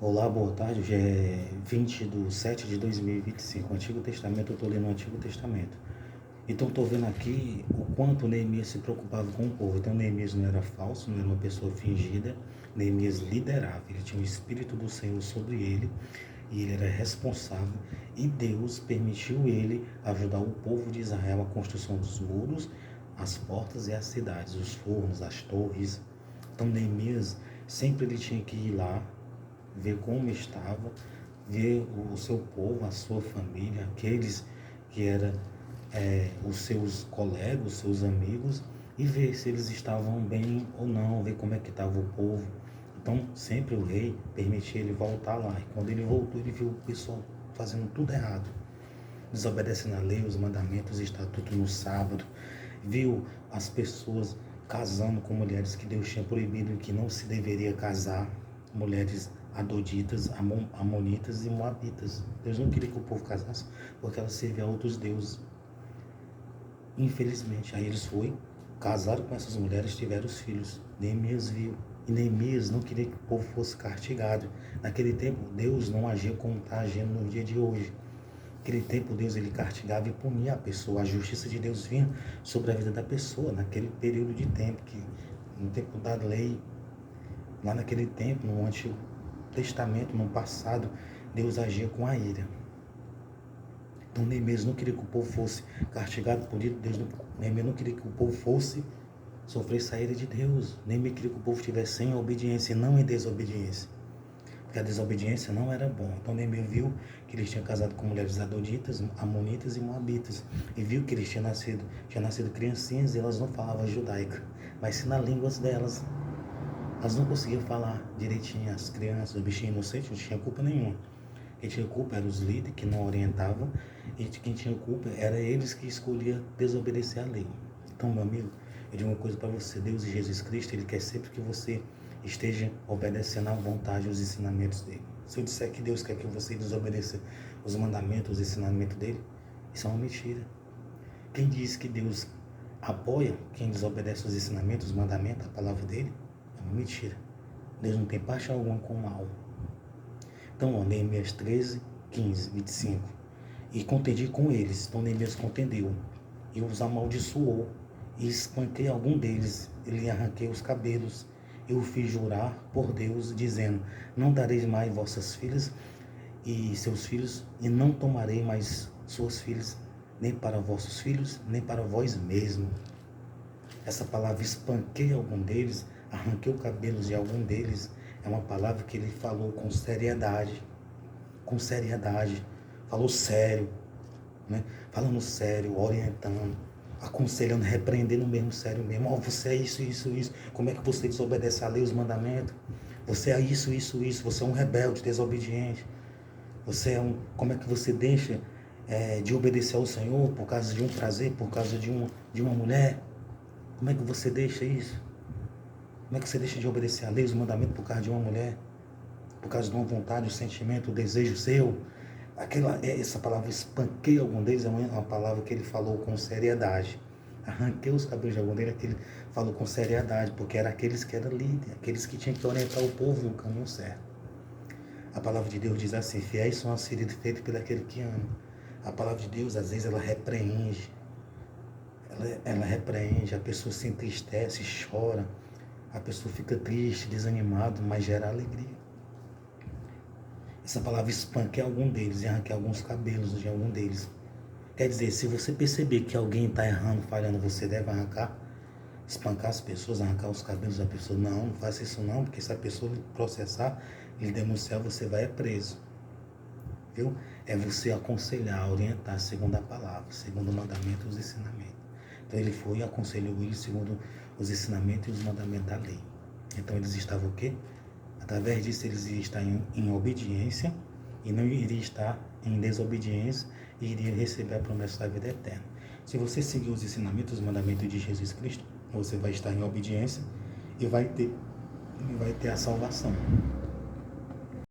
Olá, boa tarde. Hoje é 20/7/2025. O Antigo Testamento, eu estou lendo o Antigo Testamento. Então, estou vendo aqui o quanto Neemias se preocupava com o povo. Então, Neemias não era falso, não era uma pessoa fingida. Neemias liderava. Ele tinha o Espírito do Senhor sobre ele e ele era responsável. E Deus permitiu ele ajudar o povo de Israel a construção dos muros, as portas e as cidades, os fornos, as torres. Então, Neemias sempre ele tinha que ir lá ver como estava, ver o seu povo, a sua família, aqueles que eram os seus colegas, os seus amigos, e ver se eles estavam bem ou não, ver como é que estava o povo. Então, sempre o rei permitia ele voltar lá. E quando ele voltou, ele viu o pessoal fazendo tudo errado, desobedecendo a lei, os mandamentos, os estatutos no sábado. Viu as pessoas casando com mulheres que Deus tinha proibido que não se deveria casar, mulheres adoditas, amonitas e moabitas. Deus não queria que o povo casasse porque elas serviam a outros deuses. Infelizmente, aí eles casaram com essas mulheres, tiveram os filhos. Neemias viu. E Neemias não queria que o povo fosse castigado. Naquele tempo, Deus não agia como está agindo no dia de hoje. Naquele tempo, Deus ele castigava e punia a pessoa. A justiça de Deus vinha sobre a vida da pessoa, naquele período de tempo, que no tempo da lei, lá naquele tempo, no Antigo Testamento, no passado, Deus agia com a ira. Então Neemias não queria que o povo fosse castigado por isso. Neemias não queria que o povo fosse sofrer essa ira de Deus. Neemias queria que o povo estivesse em obediência e não em desobediência. Porque a desobediência não era bom. Então Neemias viu que eles tinham casado com mulheres adonitas, amonitas e moabitas. E viu que eles tinham nascido criancinhas e elas não falavam judaica, mas sim na língua delas. Elas não conseguiam falar direitinho. As crianças, os bichinhos inocentes, não tinham culpa nenhuma. Quem tinha culpa eram os líderes que não orientavam, e quem tinha culpa era eles que escolhiam desobedecer a lei. Então, meu amigo, eu digo uma coisa para você: Deus e Jesus Cristo, Ele quer sempre que você esteja obedecendo à vontade e aos ensinamentos dele. Se eu disser que Deus quer que você desobedeça os mandamentos, os ensinamentos dele, isso é uma mentira. Quem diz que Deus apoia quem desobedece os ensinamentos, os mandamentos, a palavra dele, é uma mentira. Deus não tem parte alguma com o mal. Então, Neemias 13, 15, 25. E contendi com eles. Então, Neemias contendeu. E os amaldiçoou. E espanquei algum deles. E lhe arranquei os cabelos. Eu fiz jurar por Deus, dizendo: não dareis mais vossas filhas e seus filhos, e não tomarei mais suas filhas, nem para vossos filhos, nem para vós mesmos. Essa palavra espanquei algum deles, arranquei os cabelos de algum deles, é uma palavra que ele falou com seriedade, falou sério, né? Falando sério, orientando, aconselhando, repreendendo mesmo, sério mesmo. Você é isso, como é que você desobedece a lei, os mandamentos? Você é isso, você é um rebelde, desobediente. Como é que você deixa de obedecer ao Senhor por causa de um prazer, por causa de uma mulher? Como é que você deixa isso? Como é que você deixa de obedecer a lei, os mandamentos por causa de uma mulher? Por causa de uma vontade, um sentimento, um desejo seu? Essa palavra espanquei algum deles é uma palavra que ele falou com seriedade. Arranquei os cabelos de algum deles, que ele falou com seriedade, porque eram aqueles que eram líderes, aqueles que tinham que orientar o povo no caminho certo. A palavra de Deus diz assim: fiéis são as feridas feitas por aquele que ama. A palavra de Deus, às vezes, ela repreende. Ela repreende, a pessoa se entristece, chora, a pessoa fica triste, desanimada, mas gera alegria. Essa palavra espanquei algum deles e arranquei alguns cabelos de algum deles. Quer dizer, se você perceber que alguém está errando, falhando, você deve espancar as pessoas, arrancar os cabelos da pessoa. Não faça isso não, porque se a pessoa lhe processar, lhe denunciar, você vai preso. Viu? É você aconselhar, orientar segundo a palavra, segundo o mandamento e os ensinamentos. Então ele foi e aconselhou eles segundo os ensinamentos e os mandamentos da lei. Então eles estavam o quê? Através disso eles iriam estar em obediência e não iriam estar em desobediência e iriam receber a promessa da vida eterna. Se você seguir os ensinamentos, os mandamentos de Jesus Cristo, você vai estar em obediência e vai ter a salvação.